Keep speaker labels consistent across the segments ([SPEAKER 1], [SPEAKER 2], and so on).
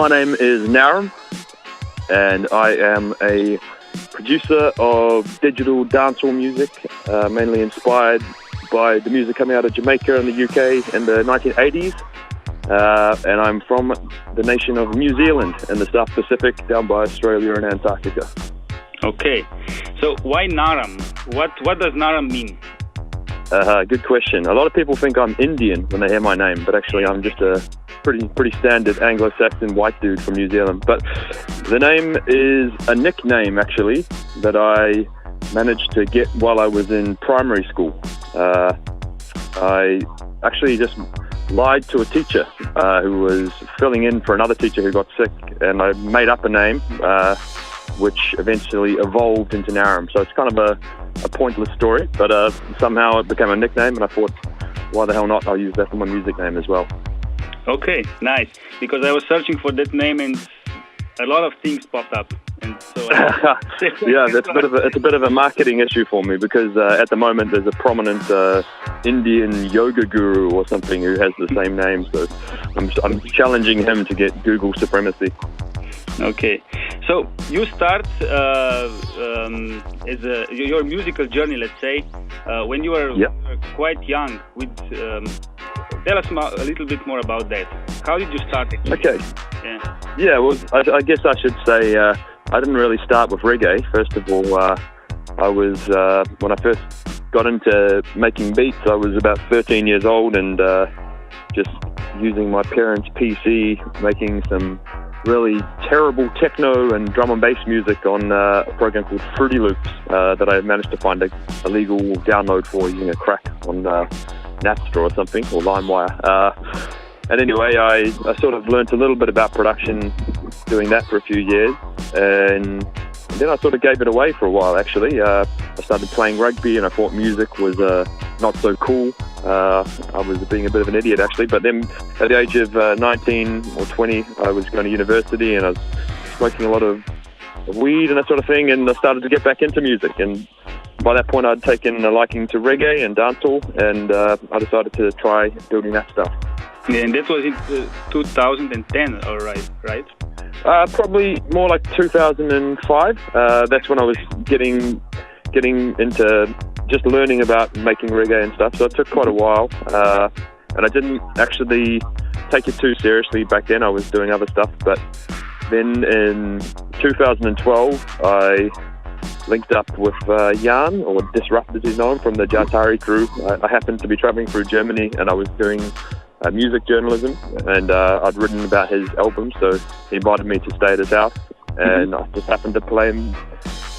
[SPEAKER 1] my name is Naram, and I am a producer of digital dancehall music, mainly inspired by the music coming out of Jamaica and the UK in the 1980s. And I'm from the nation of New Zealand in the South Pacific, down by Australia and Antarctica.
[SPEAKER 2] Okay, so why Naram? What does Naram mean?
[SPEAKER 1] Good question. A lot of people think I'm Indian when they hear my name, but actually I'm just a pretty standard Anglo-Saxon white dude from New Zealand. But the name is a nickname, actually, that I managed to get while I was in primary school. I actually just lied to a teacher who was filling in for another teacher who got sick, and I made up a name which eventually evolved into Naram. So it's kind of a pointless story, but somehow it became a nickname, and I thought, why the hell not? I'll use that for my music name as well.
[SPEAKER 2] Okay, nice. Because I was searching for that name and a lot of things popped up. And so
[SPEAKER 1] yeah, it's a bit of a marketing issue for me, because at the moment there's a prominent Indian yoga guru or something who has the same name. So I'm challenging him to get Google supremacy.
[SPEAKER 2] Okay, so you start your musical journey, let's say, when you were quite young. Tell us a little bit more about that. How did you start it?
[SPEAKER 1] Okay. Yeah. Well, I guess I should say I didn't really start with reggae. First of all, I was when I first got into making beats, I was about 13 years old, and just using my parents' PC, making some really terrible techno and drum and bass music on a program called Fruity Loops that I managed to find a legal download for using a crack on Napster or something, or LimeWire. And anyway, I sort of learnt a little bit about production doing that for a few years, and then I sort of gave it away for a while, actually. I started playing rugby, and I thought music was not so cool. I was being a bit of an idiot, actually. But then at the age of 19 or 20, I was going to university, and I was smoking a lot of weed and that sort of thing, and I started to get back into music. And by that point, I'd taken a liking to reggae and dancehall, and I decided to try building that stuff.
[SPEAKER 2] Yeah, and that was in 2010, all right?
[SPEAKER 1] Probably more like 2005. That's when I was getting into just learning about making reggae and stuff. So it took quite a while, and I didn't actually take it too seriously back then. I was doing other stuff, but then in 2012, I linked up with Jan, or Disrupt as he's known, from the Jatari crew. I happened to be traveling through Germany, and I was doing music journalism, and I'd written about his album, so he invited me to stay at his house, and I just happened to play him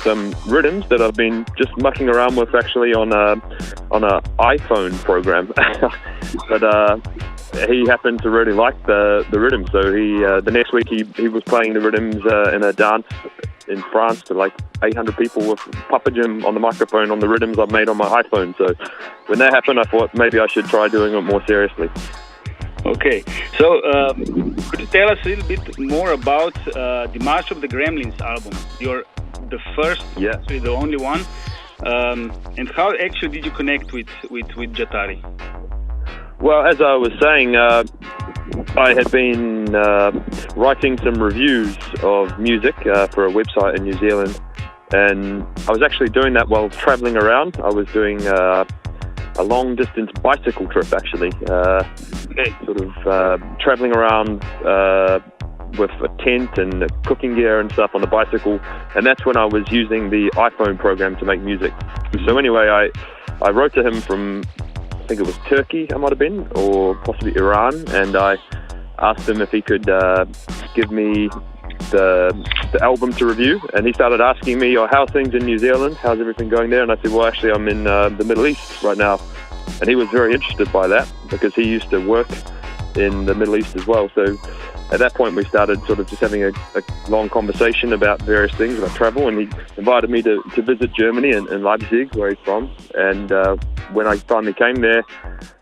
[SPEAKER 1] some rhythms that I've been just mucking around with, actually, on a iPhone program. But he happened to really like the rhythm, so the next week he was playing the rhythms in a dance in France to like 800 people with Papa Jim on the microphone on the rhythms I've made on my iPhone. So when that happened, I thought maybe I should try doing it more seriously.
[SPEAKER 2] Okay, so could you tell us a little bit more about the March of the Gremlins album? You're the first, actually the only one, and how actually did you connect with Jatari?
[SPEAKER 1] Well, as I was saying, I had been writing some reviews of music for a website in New Zealand, and I was actually doing that while traveling around. I was doing a long-distance bicycle trip, actually, sort of traveling around with a tent and cooking gear and stuff on the bicycle, and that's when I was using the iPhone program to make music. So anyway, I wrote to him from, I think it was Turkey, I might have been, or possibly Iran, and I asked him if he could give me the album to review, and he started asking me, how's things in New Zealand, how's everything going there? And I said, well, actually, I'm in the Middle East right now. And he was very interested by that, because he used to work in the Middle East as well. So at that point, we started sort of just having a long conversation about various things, about travel, and he invited me to visit Germany and Leipzig, where he's from. And when I finally came there,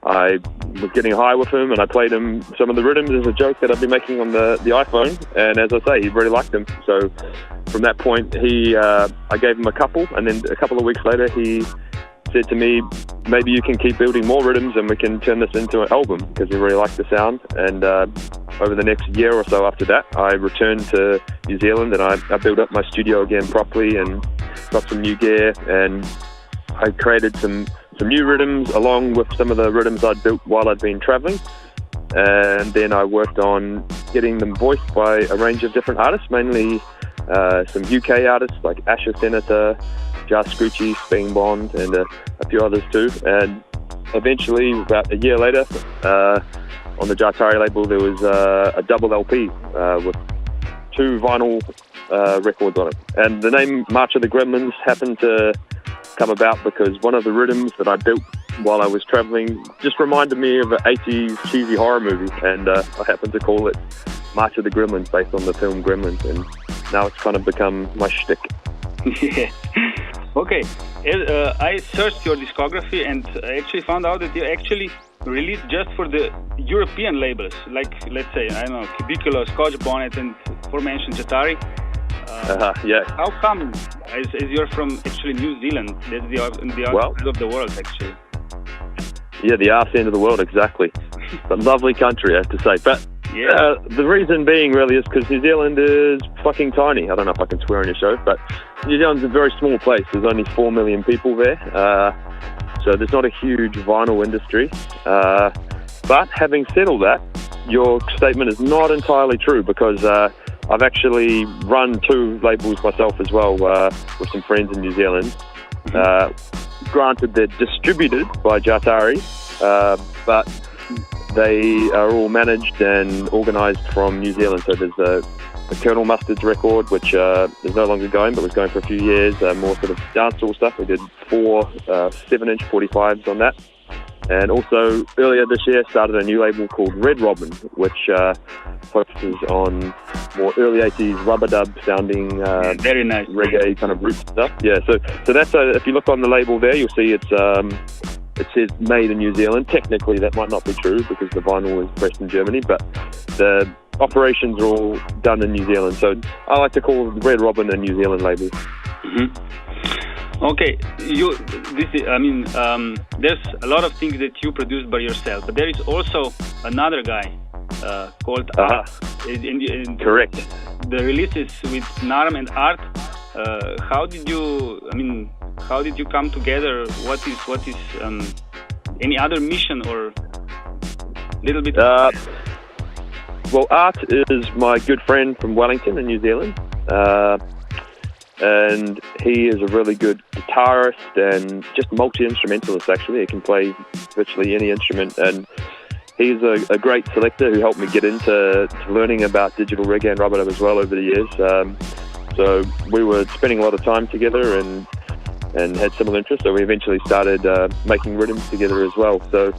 [SPEAKER 1] I was getting high with him, and I played him some of the rhythms as a joke that I'd been making on the iPhone. And as I say, he really liked them. So from that point, I gave him a couple, and then a couple of weeks later, he said to me, maybe you can keep building more rhythms and we can turn this into an album, because he really liked the sound. And over the next year or so after that, I returned to New Zealand and I built up my studio again properly and got some new gear, and I created some new rhythms along with some of the rhythms I'd built while I'd been traveling. And then I worked on getting them voiced by a range of different artists, mainly some UK artists like Asher Senator, Jar Screechy, Sping Bond, and a few others too. And eventually, about a year later, on the Jatari label, there was a double LP with 2 vinyl records on it. And the name March of the Gremlins happened to come about because one of the rhythms that I built while I was traveling just reminded me of an 80s cheesy horror movie, and I happened to call it March of the Gremlins based on the film Gremlins, and now it's kind of become my shtick.
[SPEAKER 2] Yeah. Okay, I searched your discography and I actually found out that you actually released just for the European labels, like, let's say, I don't know, Cubiculo, Scotch Bonnet, and aforementioned Jatari.
[SPEAKER 1] Yeah.
[SPEAKER 2] How come, as you're from actually New Zealand, that's the other side of the world, actually?
[SPEAKER 1] Yeah, the arse end of the world, exactly. A lovely country, I have to say. But
[SPEAKER 2] yeah.
[SPEAKER 1] The reason being really is because New Zealand is fucking tiny. I don't know if I can swear on your show, but New Zealand's a very small place. There's only 4 million people there. So there's not a huge vinyl industry. But having said all that, your statement is not entirely true, because I've actually run 2 labels myself as well, with some friends in New Zealand. Granted, they're distributed by Jatari, but they are all managed and organised from New Zealand. So there's a Colonel Mustard's record, which is no longer going, but was going for a few years, more sort of dancehall stuff. We did 4 7-inch 45s on that. And also, earlier this year, started a new label called Red Robin, which focuses on more early 80s rubber dub sounding
[SPEAKER 2] very nice
[SPEAKER 1] reggae kind of root stuff. Yeah, so that's if you look on the label there, you'll see it says made in New Zealand. Technically, that might not be true because the vinyl is pressed in Germany, but the operations are all done in New Zealand. So I like to call Red Robin a New Zealand label.
[SPEAKER 2] Mm-hmm. Okay, there's a lot of things that you produce by yourself, but there is also another guy called Art.
[SPEAKER 1] Correct.
[SPEAKER 2] The releases with Naram and Art. How did you come together? What is any other mission or little bit?
[SPEAKER 1] Well, Art is my good friend from Wellington in New Zealand. And he is a really good guitarist and just multi-instrumentalist, actually. He can play virtually any instrument, and he's a great selector who helped me get into learning about digital reggae and rubber dub as well over the years. So we were spending a lot of time together and had similar interests, so we eventually started making rhythms together as well. So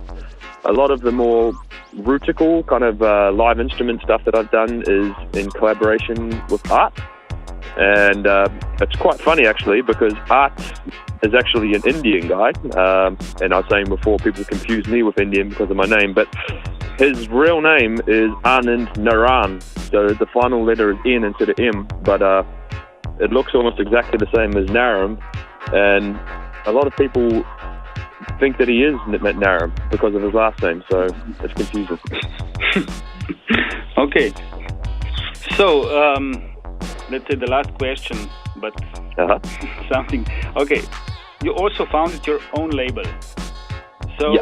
[SPEAKER 1] a lot of the more rootical kind of live instrument stuff that I've done is in collaboration with Art. And it's quite funny, actually, because Art is actually an Indian guy. And I was saying before, people confuse me with Indian because of my name, but his real name is Anand Naram. So the final letter is N instead of M, but it looks almost exactly the same as Naram. And a lot of people think that he is Naram because of his last name, so it's confusing.
[SPEAKER 2] Okay. So, let's say the last question, but something. Okay, you also founded your own label. So,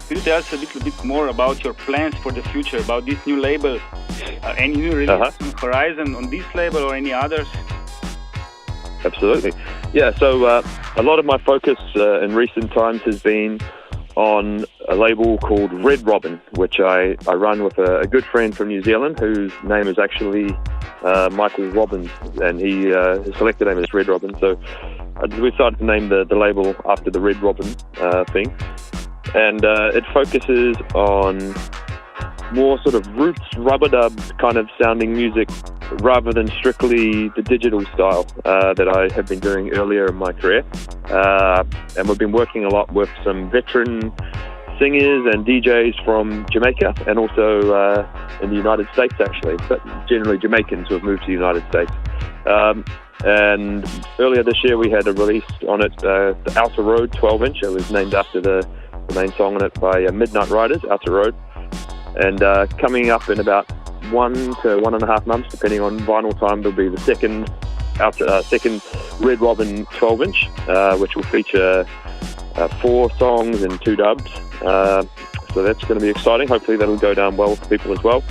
[SPEAKER 2] could you tell us a little bit more about your plans for the future, about this new label? Any new release on horizon on this label or any others?
[SPEAKER 1] Absolutely. Yeah, so a lot of my focus in recent times has been on a label called Red Robin, which I run with a good friend from New Zealand whose name is actually Michael Robbins, and his selected name is Red Robin. So we decided to name the label after the Red Robin thing. And it focuses on more sort of roots, rubber dub kind of sounding music rather than strictly the digital style that I have been doing earlier in my career. And we've been working a lot with some veteran singers and DJs from Jamaica and also in the United States, actually, but generally Jamaicans who have moved to the United States. And earlier this year we had a release on it, the Outer Road 12-inch. It was named after the main song on it by Midnight Riders, Outer Road. And coming up in about 1 to 1.5 months, depending on vinyl time, there'll be the second Red Robin 12-inch, which will feature 4 songs and 2 dubs. So that's going to be exciting. Hopefully that'll go down well for people as well.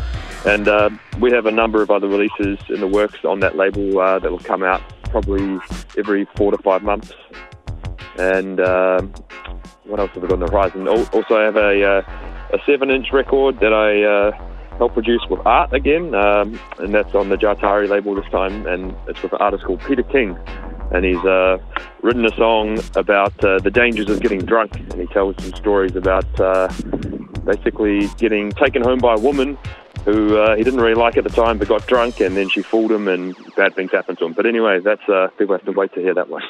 [SPEAKER 1] And we have a number of other releases in the works on that label that will come out probably every 4 to 5 months. And what else have we got on the horizon? Also, I have a 7-inch record that I helped produce with Art again, and that's on the Jatari label this time, and it's with an artist called Peter King. And he's written a song about the dangers of getting drunk, and he tells some stories about basically getting taken home by a woman who he didn't really like at the time, but got drunk, and then she fooled him, and bad things happened to him. But anyway, that's people have to wait to hear that one.